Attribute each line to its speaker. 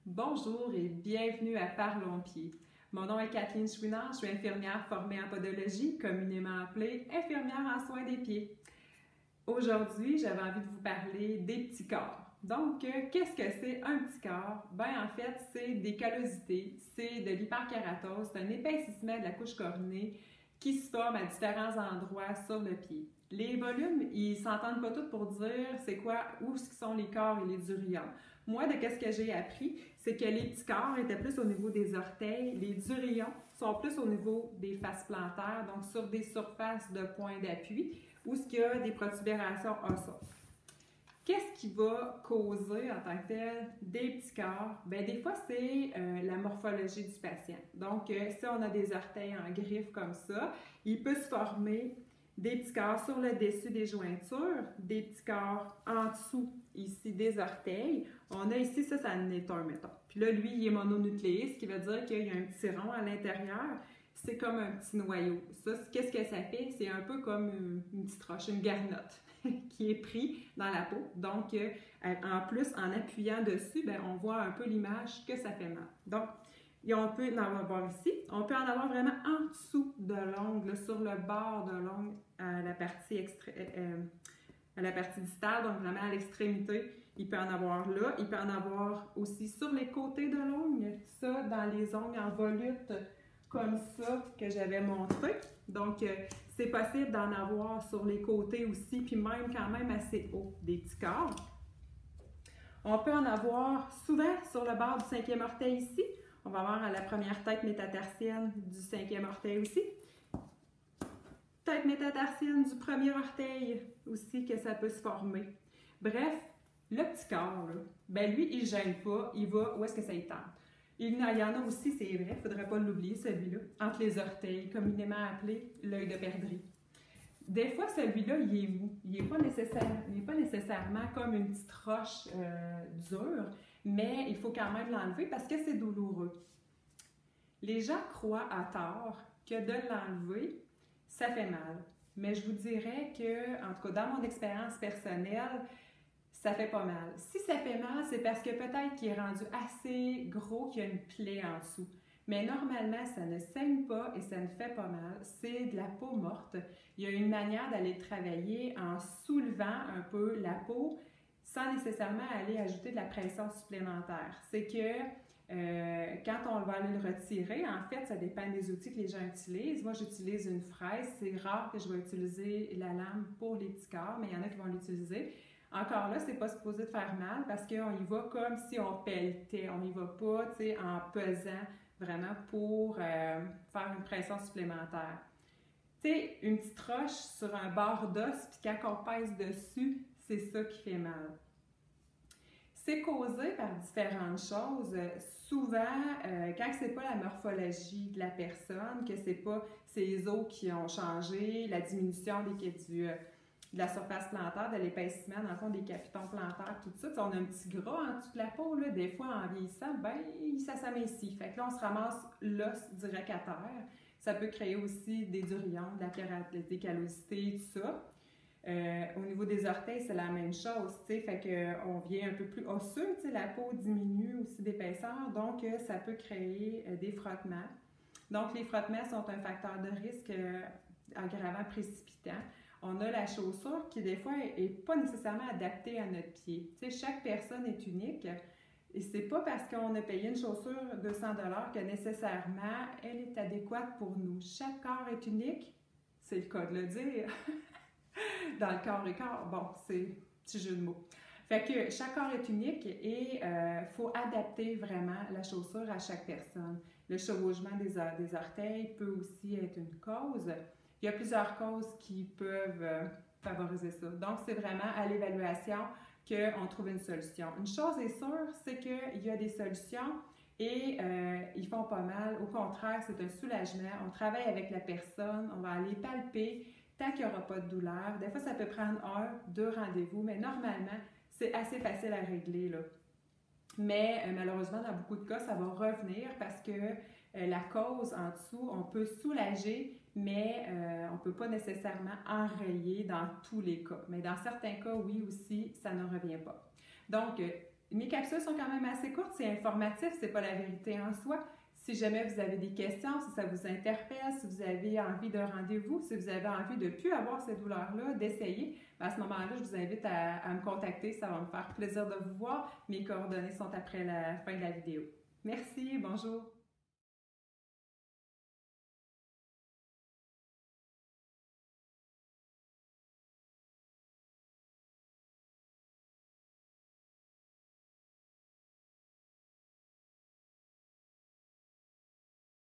Speaker 1: Bonjour et bienvenue à Parlons Pied. Mon nom est Kathleen Chouinard, je suis infirmière formée en podologie, communément appelée infirmière en soins des pieds. Aujourd'hui, j'avais envie de vous parler des petits corps. Donc, qu'est-ce que c'est un petit corps? En fait, c'est des callosités, c'est de l'hyperkératose, c'est un épaississement de la couche cornée qui se forme à différents endroits sur le pied. Les volumes, ils s'entendent pas tous pour dire c'est quoi, où sont les corps et les durillons. Moi, de qu'est-ce que j'ai appris, c'est que les petits corps étaient plus au niveau des orteils, les durillons sont plus au niveau des faces plantaires, donc sur des surfaces de points d'appui, où il y a des protubérations osseuses. Qu'est-ce qui va causer en tant que tel des petits corps? Des fois, c'est la morphologie du patient. Donc, si on a des orteils en griffe comme ça, il peut se former des petits corps sur le dessus des jointures, des petits corps en dessous, ici, des orteils. On a ici, ça en est un, mettons. Puis là, lui, il est mononucléé, ce qui veut dire qu'il y a un petit rond à l'intérieur. C'est comme un petit noyau. Ça, qu'est-ce que ça fait? C'est un peu comme une petite roche, une garnotte qui est prise dans la peau. Donc, en plus, en appuyant dessus, on voit un peu l'image que ça fait mal. Donc, on peut en avoir ici. On peut en avoir vraiment en dessous de l'ongle, sur le bord de l'ongle, à la partie distale, donc vraiment à l'extrémité. Il peut en avoir là. Il peut en avoir aussi sur les côtés de l'ongle. Ça, dans les ongles en volute, comme ça, que j'avais montré. Donc, c'est possible d'en avoir sur les côtés aussi, puis même quand même assez haut, des petits corps. On peut en avoir souvent sur le bord du cinquième orteil ici. On va avoir à la première tête métatarsienne du cinquième orteil aussi. Tête métatarsienne du premier orteil aussi, que ça peut se former. Bref, le petit corps, là, lui, il ne gêne pas, il va où est-ce que ça y tente. Il y en a aussi, c'est vrai, il ne faudrait pas l'oublier, celui-là, entre les orteils, communément appelé l'œil de perdrix. Des fois, celui-là, il est mou. Il n'est pas nécessairement comme une petite roche dure, mais il faut quand même l'enlever parce que c'est douloureux. Les gens croient à tort que de l'enlever, ça fait mal. Mais je vous dirais que, en tout cas, dans mon expérience personnelle, ça fait pas mal. Si ça fait mal, c'est parce que peut-être qu'il est rendu assez gros qu'il y a une plaie en dessous. Mais normalement, ça ne saigne pas et ça ne fait pas mal. C'est de la peau morte. Il y a une manière d'aller travailler en soulevant un peu la peau sans nécessairement aller ajouter de la pression supplémentaire. C'est que quand on va aller le retirer, en fait, ça dépend des outils que les gens utilisent. Moi, j'utilise une fraise. C'est rare que je vais utiliser la lame pour les petits corps, mais il y en a qui vont l'utiliser. Encore là, c'est pas supposé de faire mal parce qu'on y va comme si on pelletait. On n'y va pas, en pesant vraiment pour faire une pression supplémentaire. Une petite roche sur un bord d'os, puis quand on pèse dessus, c'est ça qui fait mal. C'est causé par différentes choses. Souvent, quand ce n'est pas la morphologie de la personne, que ce n'est pas ses os qui ont changé, la diminution de la surface plantaire, de l'épaississement, dans le fond, des capitons plantaires, tout ça. On a un petit gras en dessous de la peau, là, des fois, en vieillissant, ça s'amincit. Fait que là, on se ramasse l'os direct à terre. Ça peut créer aussi des durillons, des callosités, tout ça. Au niveau des orteils, c'est la même chose, fait qu'on vient un peu plus osseux, la peau diminue aussi d'épaisseur, donc ça peut créer des frottements. Donc, les frottements sont un facteur de risque aggravant précipitant. On a la chaussure qui, des fois, n'est pas nécessairement adaptée à notre pied. Chaque personne est unique et c'est pas parce qu'on a payé une chaussure 200 $ que nécessairement elle est adéquate pour nous. Chaque corps est unique, c'est le cas de le dire. Dans le corps et corps, bon, c'est un petit jeu de mots. Fait que chaque corps est unique et il faut adapter vraiment la chaussure à chaque personne. Le chevauchement des orteils peut aussi être une cause. Il y a plusieurs causes qui peuvent favoriser ça. Donc, c'est vraiment à l'évaluation qu'on trouve une solution. Une chose est sûre, c'est qu'il y a des solutions et ils font pas mal. Au contraire, c'est un soulagement. On travaille avec la personne, on va aller palper tant qu'il n'y aura pas de douleur. Des fois, ça peut prendre 2 rendez-vous, mais normalement, c'est assez facile à régler, là. Mais malheureusement, dans beaucoup de cas, ça va revenir parce que la cause en dessous, on peut soulager, mais on ne peut pas nécessairement enrayer dans tous les cas. Mais dans certains cas, oui aussi, ça ne revient pas. Donc, Mes capsules sont quand même assez courtes, c'est informatif, c'est pas la vérité en soi. Si jamais vous avez des questions, si ça vous interpelle, si vous avez envie d'un rendez-vous, si vous avez envie de ne plus avoir cette douleur-là, d'essayer, à ce moment-là, je vous invite à me contacter. Ça va me faire plaisir de vous voir. Mes coordonnées sont après la fin de la vidéo. Merci, bonjour.